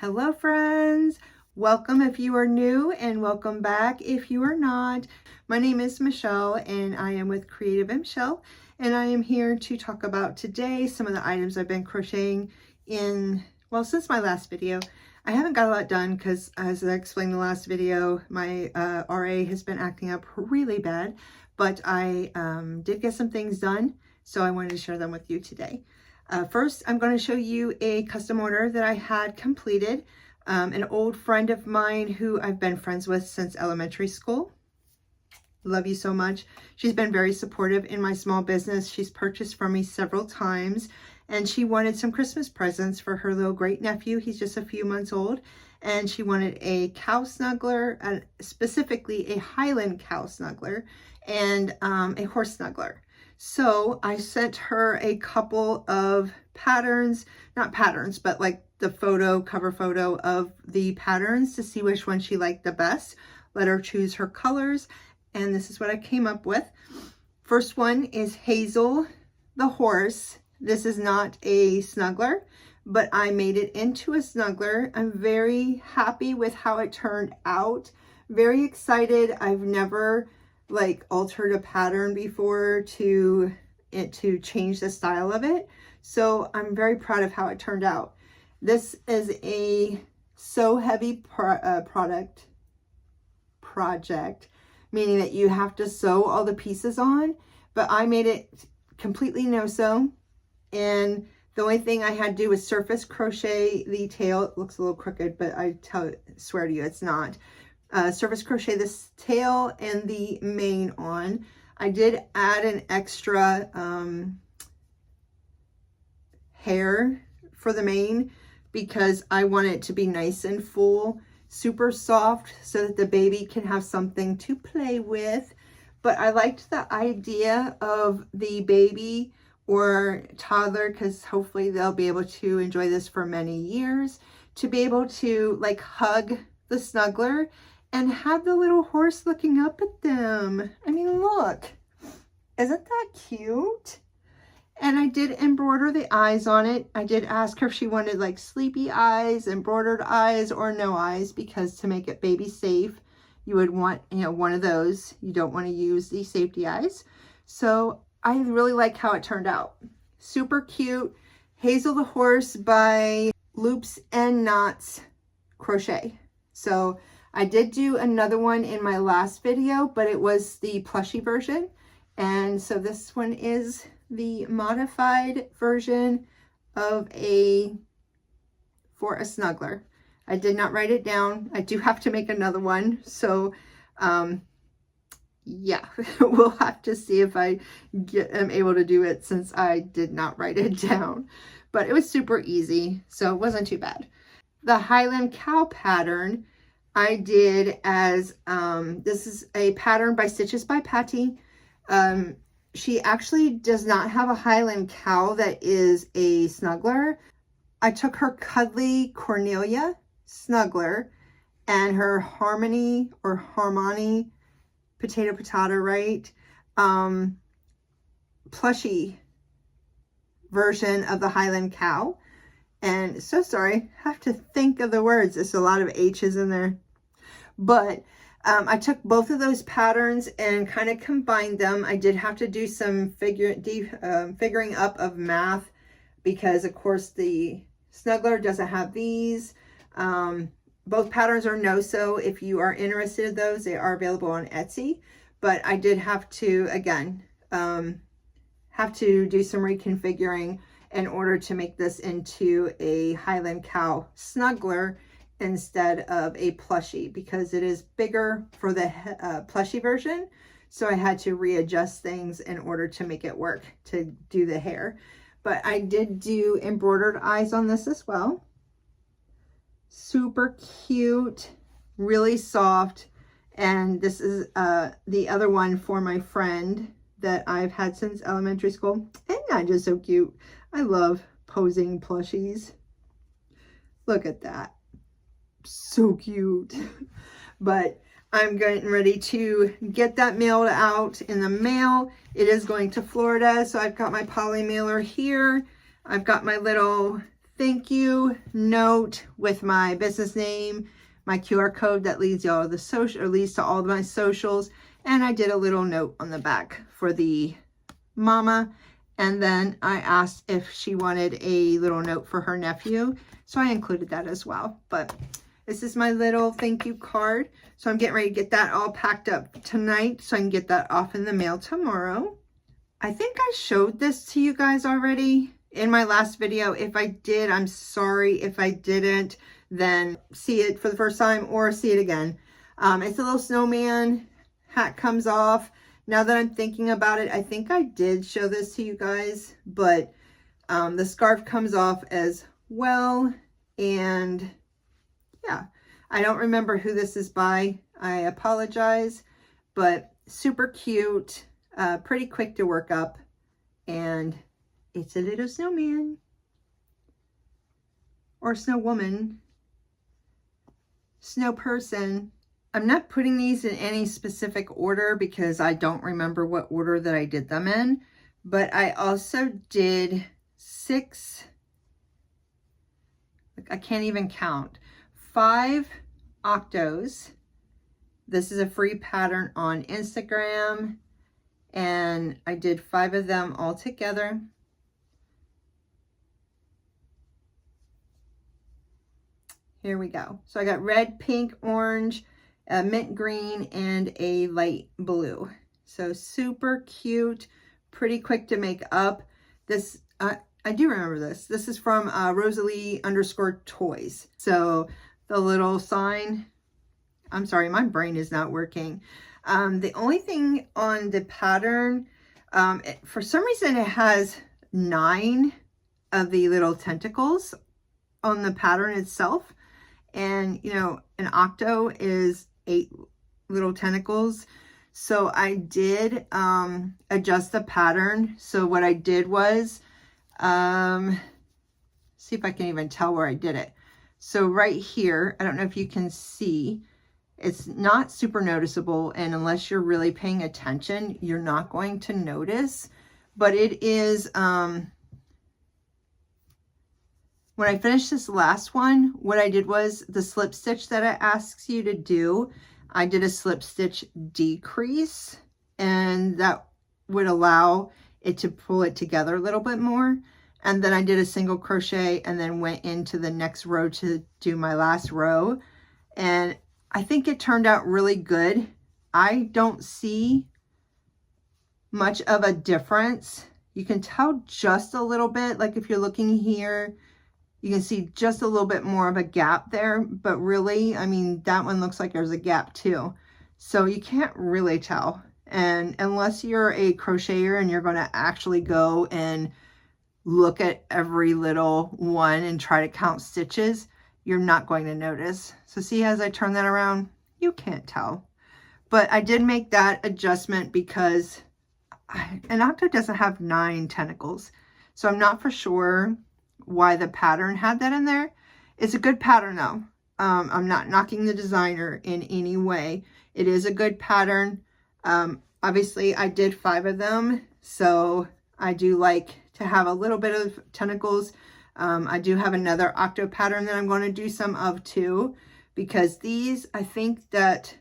Hello friends, welcome if you are new and welcome back if you are not. My name is Michelle and I am with Creative Michelle, and I am here to talk about today some of the items I've been crocheting in, well, since my last video. I haven't got a lot done because, as I explained in the last video, my RA has been acting up really bad, but I did get some things done, so I wanted to share them with you today. First, I'm going to show you a custom order that I had completed. An old friend of mine who I've been friends with since elementary school. Love you so much. She's been very supportive in my small business. She's purchased from me several times, and she wanted some Christmas presents for her little great nephew. He's just a few months old, and she wanted a cow snuggler, specifically a Highland cow snuggler, and a horse snuggler. So I sent her a couple of patterns, not patterns, but like the cover photo of the patterns to see which one she liked the best. Let her choose her colors, and this is what I came up with. First one is Hazel the horse. This is not a snuggler, but I made it into a snuggler. I'm very happy with how it turned out. Very excited. I've never like altered a pattern before to change the style of it, so I'm very proud of how it turned out. This is a sew heavy project, meaning that you have to sew all the pieces on, but I made it completely no sew, and the only thing I had to do was surface crochet the tail. It looks a little crooked, but I swear to you it's not. Surface crochet this tail and the mane on. I did add an extra hair for the mane because I want it to be nice and full, super soft, so that the baby can have something to play with. But I liked the idea of the baby or toddler, because hopefully they'll be able to enjoy this for many years, to be able to like hug the snuggler and have the little horse looking up at them. I mean, look, isn't that cute? And I did embroider the eyes on it. I did ask her if she wanted like sleepy eyes, embroidered eyes, or no eyes, because to make it baby safe, you would want, one of those. You don't want to use the safety eyes. So I really like how it turned out. Super cute. Hazel the horse by Loops and Knots Crochet. So I did do another one in my last video, but it was the plushie version. And so this one is the modified version for a snuggler. I did not write it down. I do have to make another one. So, yeah, we'll have to see if I am able to do it, since I did not write it down. But it was super easy, so it wasn't too bad. The Highland cow pattern I did as, this is a pattern by Stitches by Patty. She actually does not have a Highland cow that is a snuggler. I took her Cuddly Cornelia snuggler and her Harmony potato, right? Plushie version of the Highland cow. And so sorry, I have to think of the words. There's a lot of H's in there. But I took both of those patterns and kind of combined them. I did have to do some figuring up of math, because of course the snuggler doesn't have these. Both patterns are no-sew. If you are interested in those, they are available on Etsy. But I did have to, again, do some reconfiguring in order to make this into a Highland cow snuggler instead of a plushie, because it is bigger for the plushie version. So I had to readjust things in order to make it work to do the hair. But I did do embroidered eyes on this as well. Super cute, really soft. And this is the other one for my friend that I've had since elementary school. And not just so cute. I love posing plushies. Look at that. So cute. But I'm getting ready to get that mailed out in the mail. It is going to Florida, so I've got my poly mailer here. I've got my little thank you note with my business name, my QR code that leads to all the social, or leads to all of my socials, and I did a little note on the back for the mama, and then I asked if she wanted a little note for her nephew, so I included that as well. But this is my little thank you card, so I'm getting ready to get that all packed up tonight so I can get that off in the mail tomorrow. I think I showed this to you guys already in my last video. If I did, I'm sorry. If I didn't, then see it for the first time or see it again. It's a little snowman. Hat comes off. Now that I'm thinking about it, I think I did show this to you guys, but the scarf comes off as well. And yeah, I don't remember who this is by. I apologize, but super cute. Pretty quick to work up, and it's a little snowman or snow woman, snow person. I'm not putting these in any specific order because I don't remember what order that I did them in, but I also did 6, I can't even count, 5 octos. This is a free pattern on Instagram. And I did 5 of them all together. Here we go. So I got red, pink, orange, mint green, and a light blue. So super cute, pretty quick to make up. This, I do remember this. This is from Rosalie_toys. So the little sign, I'm sorry, my brain is not working. The only thing on the pattern, for some reason it has 9 of the little tentacles on the pattern itself. And, you know, an octo is 8 little tentacles. So I did adjust the pattern. So what I did was, see if I can even tell where I did it. So right here, I don't know if you can see, it's not super noticeable, and unless you're really paying attention, you're not going to notice. But it is, when I finished this last one, what I did was the slip stitch that it asks you to do, I did a slip stitch decrease, and that would allow it to pull it together a little bit more. And then I did a single crochet and then went into the next row to do my last row. And I think it turned out really good. I don't see much of a difference. You can tell just a little bit, like if you're looking here, you can see just a little bit more of a gap there, but really, I mean, that one looks like there's a gap too. So you can't really tell. And unless you're a crocheter and you're going to actually go and look at every little one and try to count stitches, you're not going to notice. So see, as I turn that around, you can't tell. But I did make that adjustment because an octo doesn't have 9 tentacles. So I'm not for sure why the pattern had that in there. It's a good pattern though. I'm not knocking the designer in any way. It is a good pattern. Obviously I did 5 of them, so I do like to have a little bit of tentacles. I do have another octo pattern that I'm going to do some of too, because these, I think that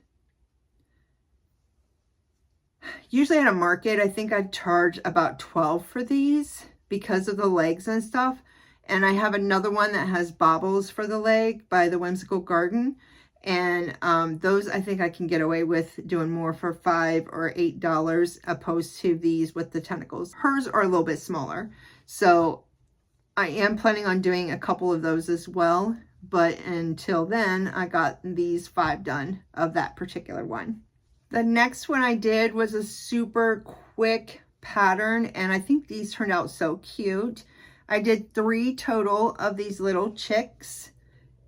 usually at a market, I think I'd charge about 12 for these because of the legs and stuff. And I have another one that has bobbles for the leg by the Whimsical Garden. And those I think I can get away with doing more for $5 or $8 opposed to these with the tentacles. Hers are a little bit smaller. So I am planning on doing a couple of those as well. But until then, I got these 5 done of that particular one. The next one I did was a super quick pattern. And I think these turned out so cute. I did 3 total of these little chicks.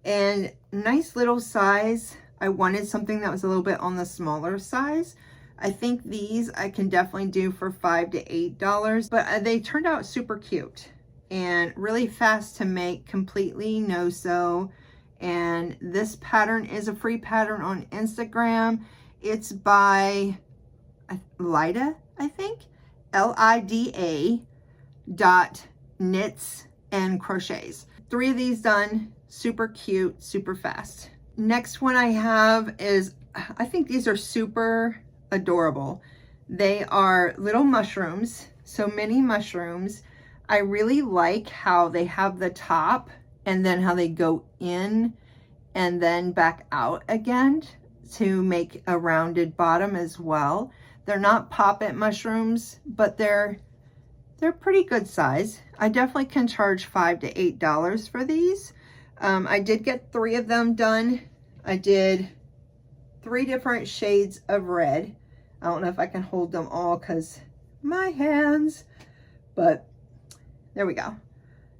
And nice little size. I wanted something that was a little bit on the smaller size. I think these I can definitely do for $5 to $8, but they turned out super cute and really fast to make, completely no-sew. And this pattern is a free pattern on Instagram. It's by Lida, I think, Lida .knits and crochets. 3 of these done, super cute, super fast. Next one I have is, I think these are super adorable. They are little mushrooms, so mini mushrooms. I really like how they have the top and then how they go in and then back out again to make a rounded bottom as well. They're not pop-it mushrooms, but they're pretty good size. I definitely can charge $5 to $8 for these. I did get 3 of them done. I did 3 different shades of red. I don't know if I can hold them all because my hands, but there we go.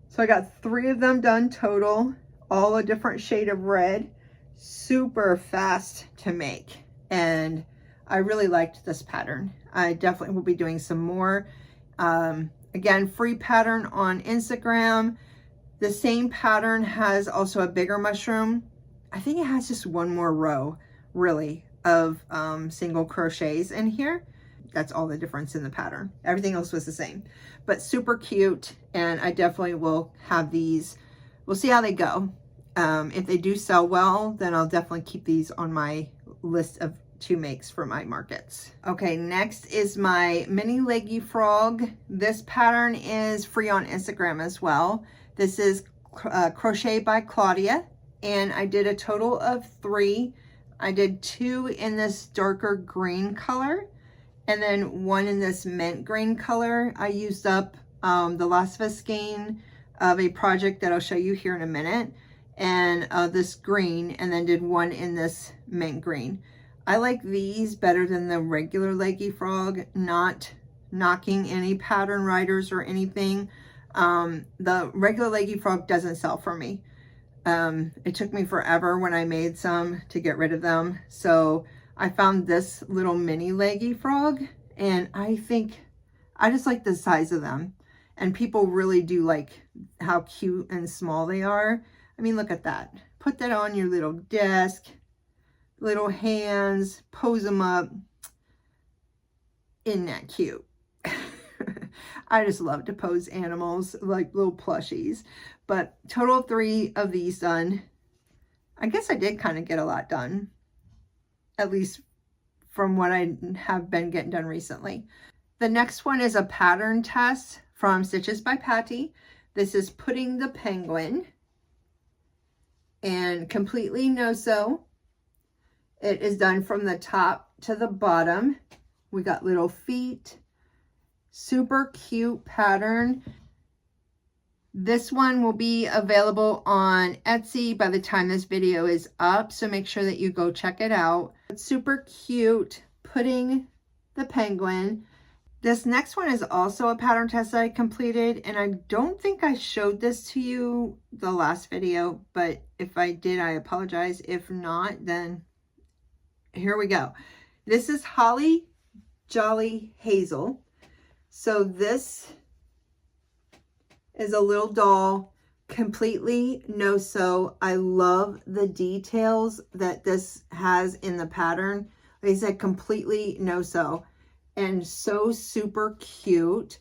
So I got 3 of them done total, all a different shade of red, super fast to make. And I really liked this pattern. I definitely will be doing some more. Again, free pattern on Instagram. The same pattern has also a bigger mushroom. I think it has just 1 more row, really, of single crochets in here. That's all the difference in the pattern. Everything else was the same, but super cute. And I definitely will have these. We'll see how they go. If they do sell well, then I'll definitely keep these on my list of to makes for my markets. Okay, next is my mini leggy frog. This pattern is free on Instagram as well. This is Crochet by Claudia, and I did a total of 3. I did 2 in this darker green color, and then 1 in this mint green color. I used up the last of a skein of a project that I'll show you here in a minute, and this green, and then did 1 in this mint green. I like these better than the regular leggy frog, not knocking any pattern writers or anything. The regular leggy frog doesn't sell for me. It took me forever when I made some to get rid of them. So I found this little mini leggy frog, and I think I just like the size of them. And people really do like how cute and small they are. I mean, look at that. Put that on your little desk, little hands, pose them up. Isn't that cute? I just love to pose animals like little plushies. But total of 3 of these done. I guess I did kind of get a lot done, at least from what I have been getting done recently. The next one is a pattern test from Stitches by Patty. This is putting the penguin, and completely no-sew. It is done from the top to the bottom. We got little feet. Super cute pattern. This one will be available on Etsy by the time this video is up, so make sure that you go check it out. It's super cute, putting the penguin. This next one is also a pattern test that I completed, and I don't think I showed this to you the last video, but if I did, I apologize. If not, then here we go. This is Holly Jolly Hazel. So this is a little doll, completely no-sew. I love the details that this has in the pattern. Like I said, completely no-sew, and so super cute.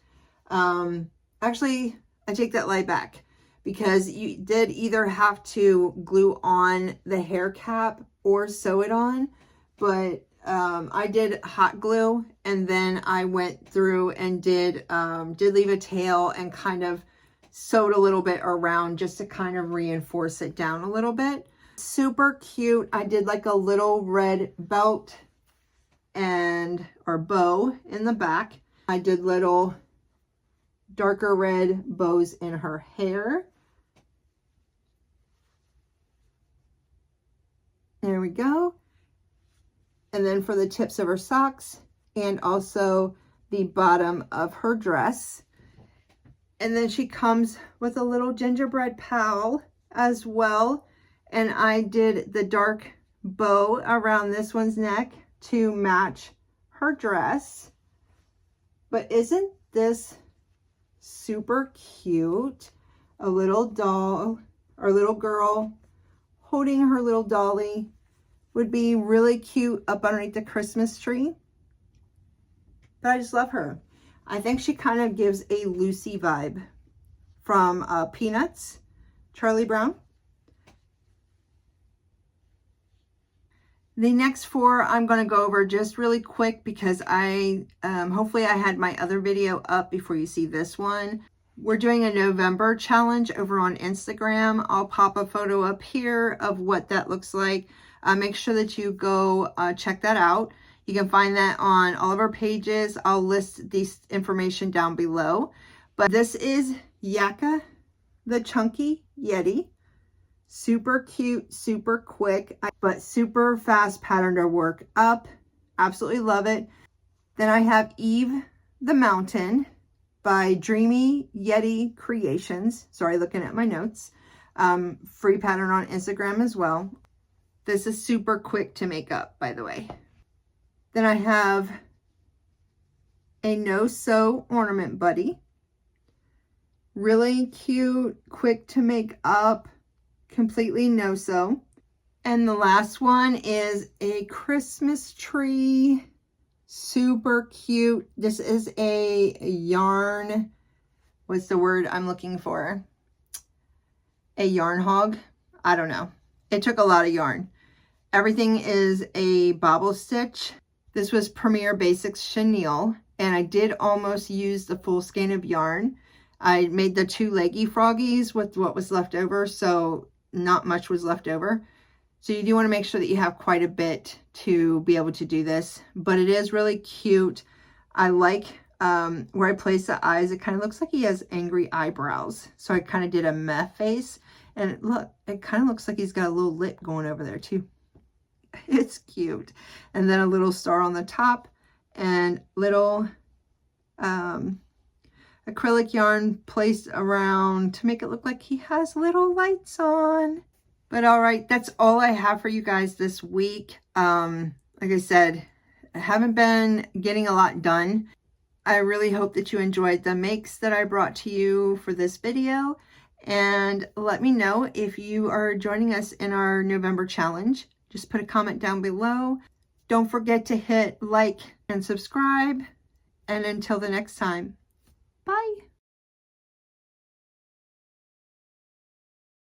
Actually, I take that lie back, because you did either have to glue on the hair cap or sew it on, but I did hot glue, and then I went through and did leave a tail and kind of sewed a little bit around just to kind of reinforce it down a little bit. Super cute. I did like a little red belt or bow in the back. I did little darker red bows in her hair. There we go. And then for the tips of her socks, and also the bottom of her dress. And then she comes with a little gingerbread pal as well. And I did the dark bow around this one's neck to match her dress. But isn't this super cute? A little doll or little girl holding her little dolly would be really cute up underneath the Christmas tree. But I just love her. I think she kind of gives a Lucy vibe from Peanuts, Charlie Brown. The next 4 I'm going to go over just really quick because hopefully I had my other video up before you see this one. We're doing a November challenge over on Instagram. I'll pop a photo up here of what that looks like. Make sure that you go check that out. You can find that on all of our pages. I'll list this information down below. But this is Yaka, the Chunky Yeti. Super cute, super quick, but super fast pattern to work up. Absolutely love it. Then I have Eve the Mountain by Dreamy Yeti Creations. Sorry, looking at my notes. Free pattern on Instagram as well. This is super quick to make up, by the way. Then I have a no-sew ornament buddy. Really cute, quick to make up, completely no-sew. And the last one is a Christmas tree. Super cute. This is a yarn. What's the word I'm looking for? A yarn hog. I don't know. It took a lot of yarn. Everything is a bobble stitch. This was Premier Basics Chenille, and I did almost use the full skein of yarn. I made the 2 leggy froggies with what was left over, so not much was left over. So you do want to make sure that you have quite a bit to be able to do this, but it is really cute. I like where I place the eyes. It kind of looks like he has angry eyebrows. So I kind of did a meh face, and look, it kind of looks like he's got a little lip going over there too. It's cute. And then a little star on the top and little acrylic yarn placed around to make it look like he has little lights on. But all right, that's all I have for you guys this week. Like I said, I haven't been getting a lot done. I really hope that you enjoyed the makes that I brought to you for this video. And let me know if you are joining us in our November challenge. Just put a comment down below. Don't forget to hit like and subscribe. And until the next time, bye.